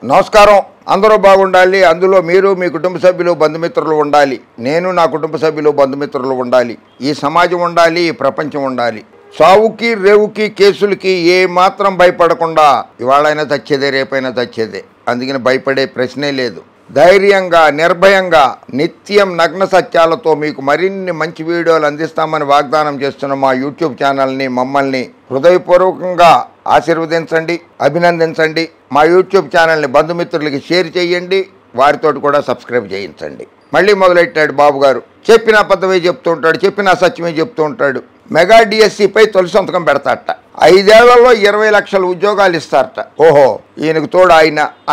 నమస్కారం. అందరూ బాగుండాలి, అందులో మీరు మీ కుటుంబ సభ్యులు బంధుమిత్రులు ఉండాలి, నేను నా కుటుంబ సభ్యులు బంధుమిత్రులు ఉండాలి, ఈ సమాజం ఉండాలి, ఈ ప్రపంచం ఉండాలి. సావుకి రేవుకి కేసులకి ఏ మాత్రం భయపడకుండా ఇవాళైనా తెచ్చేదే, రేపైనా తెచ్చేదే. అందుకని భయపడే ప్రశ్నే లేదు. ధైర్యంగా నిర్భయంగా నిత్యం నగ్న సత్యాలతో మీకు మరిన్ని మంచి వీడియోలు అందిస్తామని వాగ్దానం చేస్తున్న మా యూట్యూబ్ ఛానల్ని మమ్మల్ని హృదయపూర్వకంగా ఆశీర్వదించండి, అభినందించండి. మా యూట్యూబ్ ఛానల్ని బంధుమిత్రులకి షేర్ చేయండి, వారితో కూడా సబ్స్క్రైబ్ చేయించండి. మళ్ళీ మొదలెట్టాడు బాబు గారు. చెప్పిన అబద్ధమే చెప్తూ ఉంటాడు, చెప్పిన సత్యమే చెప్తూ ఉంటాడు. మెగా డిఎస్సిపై తొలి సంతకం పెడతారట. 5 ఏళ్లలో 20 లక్షల ఉద్యోగాలు ఇస్తారట. ఓహో, ఈయనకు తోడు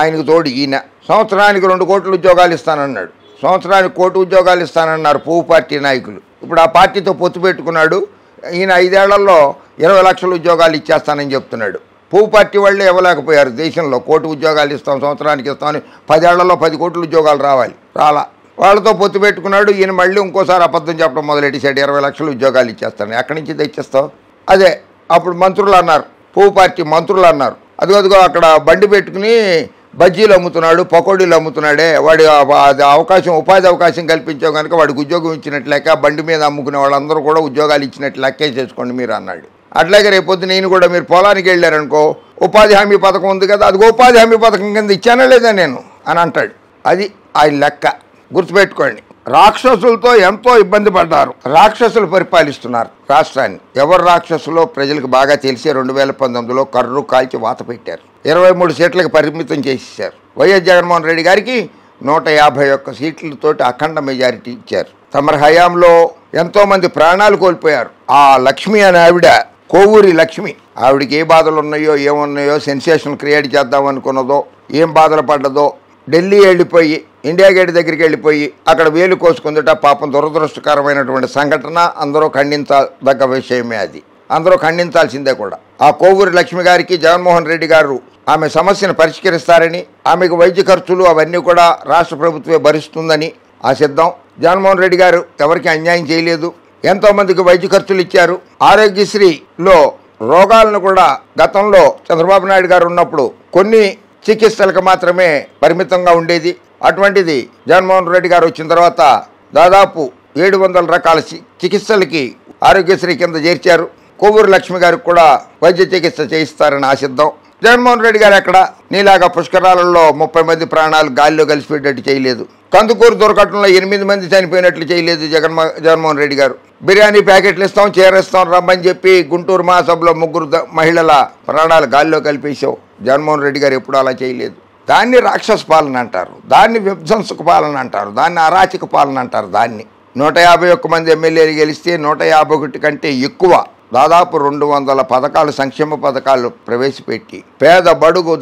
ఆయనకు తోడు ఈయన. సంవత్సరానికి 2 కోట్ల ఉద్యోగాలు ఇస్తానన్నాడు, సంవత్సరానికి 1 కోటి ఉద్యోగాలు ఇస్తానన్నారు పువ్వు పార్టీ నాయకులు. ఇప్పుడు ఆ పార్టీతో పొత్తు పెట్టుకున్నాడు. ఈయన 5 ఏళ్లలో 20 లక్షల ఉద్యోగాలు ఇచ్చేస్తానని చెప్తున్నాడు. పువ్వు పార్టీ వాళ్ళే ఇవ్వలేకపోయారు. దేశంలో 1 కోటి ఉద్యోగాలు ఇస్తాం, సంవత్సరానికి ఇస్తామని 10 ఏళ్లలో 10 కోట్ల ఉద్యోగాలు రాలా. వాళ్ళతో పొత్తు పెట్టుకున్నాడు. ఈయన మళ్ళీ ఇంకోసారి అబద్ధం చెప్పడం మొదలెట్టేశాడు. 20 లక్షల ఉద్యోగాలు ఇచ్చేస్తాను. ఎక్కడి నుంచి తెచ్చిస్తావు? అదే అప్పుడు మంత్రులు అన్నారు, పువ్వు పార్టీ మంత్రులు అన్నారు, అదిగో అక్కడ బండి పెట్టుకుని బజ్జీలు అమ్ముతున్నాడు, పకోడీలు అమ్ముతున్నాడే, వాడి ఉపాధి అవకాశం కల్పించావు కనుక వాడికి ఉద్యోగం ఇచ్చినట్లు లెక్క, బండి మీద అమ్ముకునే వాళ్ళందరూ కూడా ఉద్యోగాలు ఇచ్చినట్లు లెక్కే చేసుకోండి మీరు అన్నాడు. అట్లాగే రేపొద్దు నేను కూడా మీరు పొలానికి వెళ్ళారనుకో, ఉపాధి హామీ పథకం ఉంది కదా, అది ఉపాధి హామీ పథకం కింద ఇచ్చానా లేదా నేను అని అంటాడు. అది ఆయన లెక్క. గుర్తుపెట్టుకోండి. రాక్షసులతో ఎంతో ఇబ్బంది పడ్డారు. రాక్షసులు పరిపాలిస్తున్నారు రాష్ట్రాన్ని. ఎవరు రాక్షసులో ప్రజలకు బాగా తెలిసే 2019లో కర్రు కాల్చి వాత పెట్టారు. 23 సీట్లకు పరిమితం చేసేశారు. వైఎస్ జగన్మోహన్ రెడ్డి గారికి 151 సీట్లతోటి అఖండ మెజారిటీ ఇచ్చారు. తమ హయాంలో ఎంతోమంది ప్రాణాలు కోల్పోయారు. ఆ లక్ష్మి అనే ఆవిడ, కోవూరి లక్ష్మి, ఆవిడకి ఏ బాధలు ఉన్నాయో ఏమున్నాయో, సెన్సేషన్ క్రియేట్ చేద్దాం అనుకున్నదో, ఏం బాధలు పడ్డదో, ఢిల్లీ వెళ్ళిపోయి ఇండియా గేట్ దగ్గరికి వెళ్ళిపోయి అక్కడ వేలు కోసుకుందట. పాపం దురదృష్టకరమైనటువంటి సంఘటన. అందరూ ఖండించదగ్గ విషయమే అది. అందరూ ఖండించాల్సిందే కూడా. ఆ కోవూరి లక్ష్మి గారికి జగన్మోహన్ రెడ్డి గారు ఆమె సమస్యను పరిష్కరిస్తారని, ఆమెకు వైద్య ఖర్చులు అవన్నీ కూడా రాష్ట్ర ప్రభుత్వమే భరిస్తుందని ఆశిద్దాం. జగన్మోహన్ రెడ్డి గారు ఎవరికి అన్యాయం చేయలేదు. ఎంతోమందికి వైద్య ఖర్చులు ఇచ్చారు. ఆరోగ్యశ్రీలో రోగాలను కూడా గతంలో చంద్రబాబు నాయుడు గారు ఉన్నప్పుడు కొన్ని చికిత్సలకు మాత్రమే పరిమితంగా ఉండేది. అటువంటిది జగన్మోహన్ రెడ్డి గారు వచ్చిన తర్వాత దాదాపు 700 రకాల చికిత్సలకి ఆరోగ్యశ్రీ కింద చేర్చారు. కోవూరు లక్ష్మి గారికి కూడా వైద్య చికిత్స చేయిస్తారని ఆశిద్దాం. జగన్మోహన్ రెడ్డి గారు ఎక్కడ నీలాగా పుష్కరాలలో 30 మంది ప్రాణాలు గాలిలో కలిసిపెట్టేట్టు చేయలేదు. కందుకూరు దుర్ఘటనలో 8 మంది చనిపోయినట్లు చేయలేదు జగన్మోహన్ రెడ్డి గారు. బిర్యానీ ప్యాకెట్లు ఇస్తాం, చీర రమ్మని చెప్పి గుంటూరు మహాసభలో 3 మహిళల ప్రాణాలు గాలిలో కలిపేశావు. జగన్మోహన్ రెడ్డి గారు ఎప్పుడు అలా చేయలేదు. దాన్ని రాక్షస పాలన అంటారు, దాన్ని విధ్వంసక పాలన అంటారు, దాన్ని అరాచక పాలన అంటారు. దాన్ని 151 మంది ఎమ్మెల్యేలు గెలిస్తే 151 కంటే ఎక్కువ దాదాపు 200 పథకాలు, సంక్షేమ పథకాలు ప్రవేశపెట్టి పేద, బడుగు,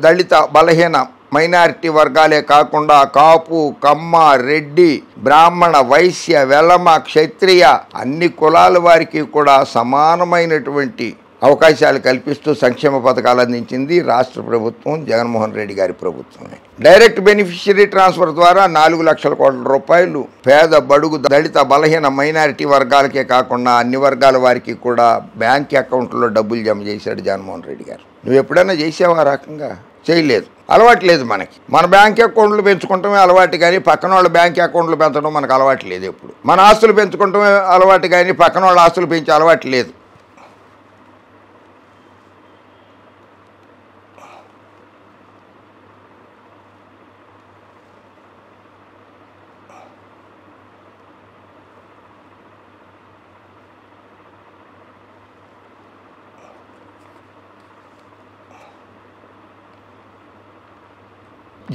దళిత, బలహీన, మైనారిటీ వర్గాలే కాకుండా కాపు, కమ్మ, రెడ్డి, బ్రాహ్మణ, వైశ్య, వెలమ, క్షత్రియ అన్ని కులాల వారికి కూడా సమానమైనటువంటి అవకాశాలు కల్పిస్తూ సంక్షేమ పథకాలు అందించింది రాష్ట్ర ప్రభుత్వం, జగన్మోహన్ రెడ్డి గారి ప్రభుత్వమే. డైరెక్ట్ బెనిఫిషియరీ ట్రాన్స్ఫర్ ద్వారా 4 లక్షల కోట్ల రూపాయలు పేద, బడుగు, దళిత, బలహీన, మైనారిటీ వర్గాలకే కాకుండా అన్ని వర్గాల వారికి కూడా బ్యాంక్ అకౌంట్లో డబ్బులు జమ చేశాడు జగన్మోహన్ రెడ్డి గారు. నువ్వు ఎప్పుడైనా చేసావా? ఆ రకంగా చేయలేదు. అలవాటు లేదు మనకి. మన బ్యాంక్ అకౌంట్లు పెంచుకుంటమే అలవాటు కానీ పక్కన వాళ్ళ బ్యాంక్ అకౌంట్లు పెంచడం మనకు అలవాటు లేదు. ఎప్పుడు మన ఆస్తులు పెంచుకుంటమే అలవాటు కానీ పక్కన వాళ్ళ ఆస్తులు పెంచే అలవాటు లేదు.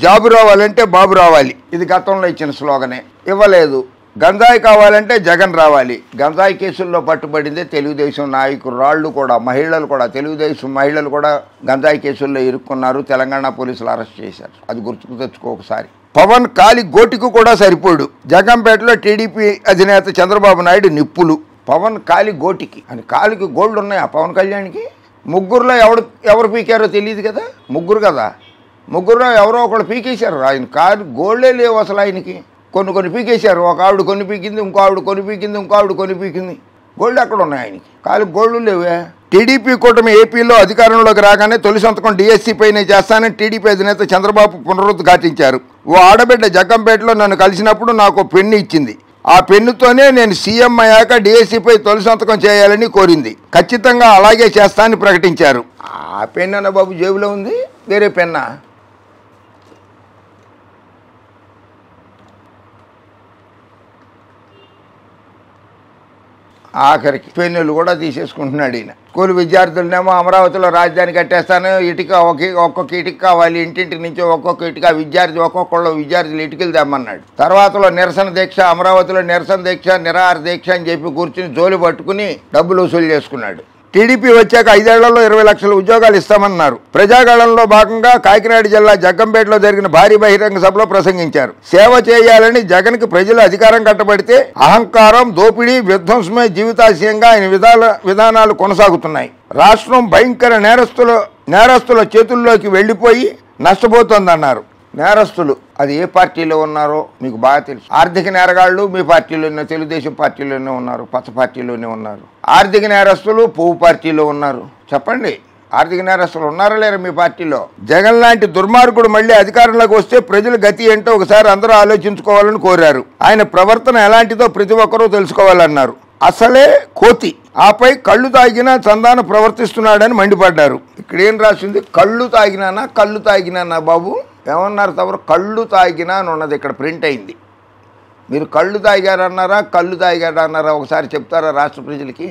జాబు రావాలంటే బాబు రావాలి, ఇది గతంలో ఇచ్చిన స్లోగనే. ఇవ్వలేదు. గంజాయి కావాలంటే జగన్ రావాలి. గంజాయి కేసుల్లో పట్టుబడిందే తెలుగుదేశం నాయకురాళ్ళు కూడా, మహిళలు కూడా, తెలుగుదేశం మహిళలు కూడా గంజాయి కేసుల్లో ఇరుక్కున్నారు. తెలంగాణ పోలీసులు అరెస్ట్ చేశారు. అది గుర్తుకు తెచ్చుకో ఒకసారి. పవన్ కాలి గోటికి కూడా సరిపోడు. జగంపేటలో టీడీపీ అధినేత చంద్రబాబు నాయుడు నిప్పులు. పవన్ కాలి గోటికి అని, కాలికి గోల్డ్ ఉన్నాయా పవన్ కళ్యాణ్కి? ముగ్గురులో ఎవరు పీకారో తెలియదు కదా. ముగ్గురు కదా, ముగ్గురులో ఎవరో ఒకళ్ళు పీకేశారు. ఆయన కారు గోల్డే లేవు అసలు ఆయనకి. కొన్ని పీకేశారు. ఒక ఆవిడ కొన్ని పీకింది, ఇంకో ఆవిడ కొన్ని పీకింది, ఇంకో ఆవిడ కొన్ని పీకింది. గోల్డ్ ఎక్కడ ఉన్నాయి ఆయనకి? కాలు గోల్డ్ లేవే. టీడీపీ కూటమి ఏపీలో అధికారంలోకి రాగానే తొలి సంతకం డీఎస్సీ పైనే చేస్తానని టీడీపీ అధినేత చంద్రబాబు పునరుద్ఘాటించారు. ఓ ఆడబిడ్డ జగ్గంపేటలో నన్ను కలిసినప్పుడు నాకు పెన్ను ఇచ్చింది. ఆ పెన్నుతోనే నేను సీఎం అయ్యాక డీఎస్సీపై తొలి సంతకం చేయాలని కోరింది. ఖచ్చితంగా అలాగే చేస్తానని ప్రకటించారు. ఆ పెన్ను అన్న బాబు జేబులో ఉంది, వేరే పెన్నా? ఆఖరికి పెన్నులు కూడా తీసేసుకుంటున్నాడు ఈయన. స్కూల్ విద్యార్థులనేమో అమరావతిలో రాజధాని కట్టేస్తాను, ఇటుక ఒక్కొక్క ఇటుక కావాలి, ఇంటింటి నుంచి ఒక్కొక్క ఇటుక విద్యార్థి ఒక్కొక్కళ్ళు విద్యార్థులు ఇటుకలు తెమ్మన్నాడు. తర్వాతలో నిరసన దీక్ష, అమరావతిలో నిరసన దీక్ష, నిరాహార దీక్ష అని చెప్పి కూర్చుని జోలి పట్టుకుని డబ్బులు వసూలు చేసుకున్నాడు. టీడీపీ వచ్చాక 5 ఏళ్లలో 20 లక్షల ఉద్యోగాలు ఇస్తామన్నారు. ప్రజాగళంలో భాగంగా కాకినాడ జిల్లా జగ్గంపేటలో జరిగిన భారీ బహిరంగ సభలో ప్రసంగించారు. సేవ చేయాలని జగన్కి ప్రజలు అధికారం కట్టబడితే అహంకారం, దోపిడీ, విధ్వంసమే జీవితాశయంగా ఆయన విధానాలు కొనసాగుతున్నాయి. రాష్ట్రం భయంకర నేరస్తుల చేతుల్లోకి వెళ్లిపోయి నష్టపోతోందన్నారు. నేరస్తులు అది ఏ పార్టీలో ఉన్నారో మీకు బాగా తెలుసు. ఆర్థిక నేరగాళ్లు మీ పార్టీలోనే, తెలుగుదేశం పార్టీలోనే ఉన్నారు, పచ్చ పార్టీలోనే ఉన్నారు. ఆర్థిక నేరస్తులు పువ్వు పార్టీలో ఉన్నారు. చెప్పండి, ఆర్థిక నేరస్తులు ఉన్నారా లేరా మీ పార్టీలో? జగన్ లాంటి దుర్మార్గుడు మళ్ళీ అధికారంలోకి వస్తే ప్రజల గతి ఏంటో ఒకసారి అందరూ ఆలోచించుకోవాలని కోరారు. ఆయన ప్రవర్తన ఎలాంటిదో ప్రతి ఒక్కరూ తెలుసుకోవాలన్నారు. అసలే కోతి, ఆపై కళ్ళు తాగినా చందాన ప్రవర్తిస్తున్నాడని మండిపడ్డారు. ఇక్కడ ఏం రాసింది? కళ్ళు తాగినానా బాబు? ఏమన్నారు తవరు? కళ్ళు తాగినా అని ఉన్నది, ఇక్కడ ప్రింట్ అయింది. మీరు కళ్ళు తాగారన్నారా కళ్ళు తాగారన్నారా ఒకసారి చెప్తారా రాష్ట్ర ప్రజలకి?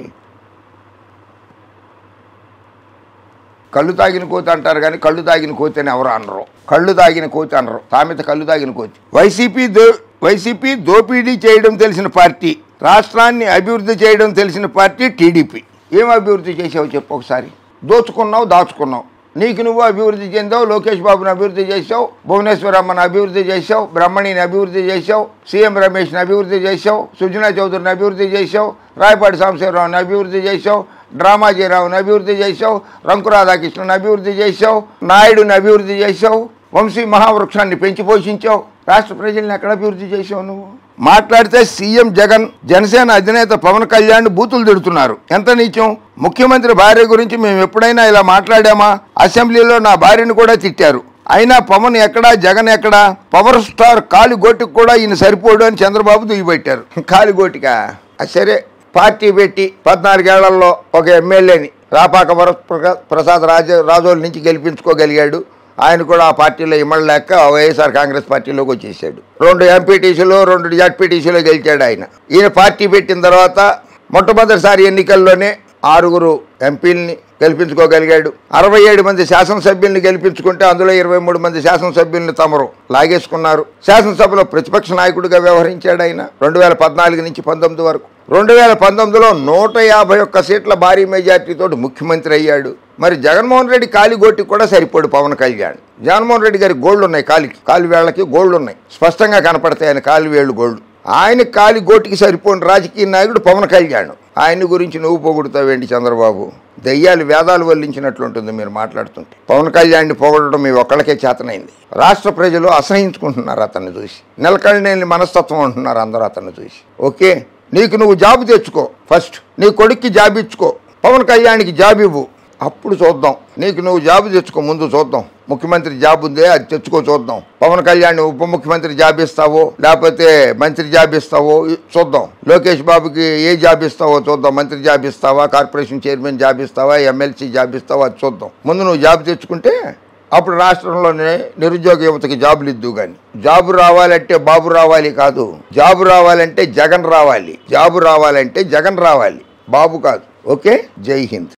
కళ్ళు తాగిన కోతి అంటారు కానీ కళ్ళు తాగిన కోతి అని ఎవరు అనరు. కళ్ళు తాగిన కోతి అనరు, సామెత కళ్ళు తాగిన కోతి. వైసీపీ దోపిడీ చేయడం తెలిసిన పార్టీ, రాష్ట్రాన్ని అభివృద్ధి చేయడం తెలిసిన పార్టీ టీడీపీ. ఏం అభివృద్ధి చేసావు చెప్పు ఒకసారి? దోచుకున్నావు, దాచుకున్నావు. నీకు నువ్వు అభివృద్ధి చెందావు. లోకేష్ బాబుని అభివృద్ధి చేసావు, భువనేశ్వరమ్మని అభివృద్ధి చేసావు, బ్రహ్మణిని అభివృద్ధి చేసావు, సీఎం రమేష్ని అభివృద్ధి చేసావు, సుజనా చౌదరిని అభివృద్ధి చేసావు, రాయపాటి సాంబశివరావుని అభివృద్ధి చేసావు, డ్రామాజీరావుని అభివృద్ధి చేసావు, రంకు రాధాకృష్ణని అభివృద్ధి చేసావు, నాయుడుని అభివృద్ధి చేసావు, వంశీ మహావృక్షాన్ని పెంచి పోషించావు. రాష్ట్ర ప్రజల్ని ఎక్కడ అభివృద్ధి చేసావు నువ్వు? మాట్లాడితే సీఎం జగన్, జనసేన అధినేత పవన్ కళ్యాణ్ బూతులు తిడుతున్నారు. ఎంత నీచం! ముఖ్యమంత్రి భార్య గురించి మేము ఎప్పుడైనా ఇలా మాట్లాడామా? అసెంబ్లీలో నా భార్యను కూడా తిట్టారు. అయినా పవన్ ఎక్కడా, జగన్ ఎక్కడా? పవర్ స్టార్ కాలిగోటికి కూడా ఈయన సరిపోడు అని చంద్రబాబు దుయ్యబట్టారు. కాలిగోటికా? సరే, పార్టీ పెట్టి 14 ఏళ్లలో ఒక ఎమ్మెల్యేని రాపాక వరప్రసాద్ రాజోల నుంచి గెలిపించుకోగలిగాడు. ఆయన కూడా ఆ పార్టీలో ఇమ్మడలేక వైఎస్ఆర్ కాంగ్రెస్ పార్టీలోకి వచ్చేసాడు. 2 ఎంపీటీసీలో 2 జడ్పీటీసీలో గెలిచాడు ఆయన. ఈయన పార్టీ పెట్టిన తర్వాత మొట్టమొదటిసారి ఎన్నికల్లోనే 6 ఎంపీలని గెలిపించుకోగలిగాడు. 67 మంది శాసనసభ్యుల్ని గెలిపించుకుంటే అందులో 23 మంది శాసనసభ్యుల్ని తమరు లాగేసుకున్నారు. శాసనసభలో ప్రతిపక్ష నాయకుడిగా వ్యవహరించాడు ఆయన 2014 నుంచి 19 వరకు. 2019లో 151 సీట్ల భారీ మెజార్టీతో ముఖ్యమంత్రి అయ్యాడు. మరి జగన్మోహన్ రెడ్డి కాలిగోటికి కూడా సరిపోడు పవన్ కళ్యాణ్. జగన్మోహన్ రెడ్డి గారి గోల్డ్ ఉన్నాయి, కాలి వేళ్లకి గోల్డ్ ఉన్నాయి, స్పష్టంగా కనపడతాయి ఆయన కాలి వేళ్ళు గోల్డ్. ఆయన కాలిగోటికి సరిపోయిన రాజకీయ నాయకుడు పవన్ కళ్యాణ్. ఆయన గురించి నువ్వు పొగుడుతావేంటి చంద్రబాబు? దయ్యాలు వేదాలు వల్లించినట్లుంటుంది మీరు మాట్లాడుతుంటే. పవన్ కళ్యాణ్ని పొగడటం మీ ఒక్కళ్ళకే చేతనైంది. రాష్ట్ర ప్రజలు అసహించుకుంటున్నారు అతన్ని చూసి. నిలకడలేని మనస్తత్వం అంటున్నారు అందరూ అతన్ని చూసి. ఓకే, నీకు నువ్వు జాబు తెచ్చుకో, ఫస్ట్ నీ కొడుక్కి జాబ్ ఇచ్చుకో, పవన్ కళ్యాణ్కి జాబ్ ఇవ్వు, అప్పుడు చూద్దాం. నీకు నువ్వు జాబు తెచ్చుకో, ముందు చూద్దాం. ముఖ్యమంత్రి జాబ్ ఉందే అది తెచ్చుకో, చూద్దాం. పవన్ కళ్యాణ్ ఉప ముఖ్యమంత్రి జాబ్ ఇస్తావో లేకపోతే మంత్రి జాబ్ ఇస్తావో చూద్దాం. లోకేష్ బాబుకి ఏ జాబ్ ఇస్తావో చూద్దాం. మంత్రి జాబ్ ఇస్తావా, కార్పొరేషన్ చైర్మన్ జాబ్ ఇస్తావా, ఎమ్మెల్సీ జాబ్ ఇస్తావా అది చూద్దాం. ముందు నువ్వు జాబ్ తెచ్చుకుంటే అప్పుడు రాష్ట్రంలోనే నిరుద్యోగ యువతకి జాబులు ఇద్దు. కానీ జాబు రావాలంటే బాబు రావాలి కాదు, జాబు రావాలంటే జగన్ రావాలి. జాబు రావాలంటే జగన్ రావాలి, బాబు కాదు. ఓకే, జై హింద్.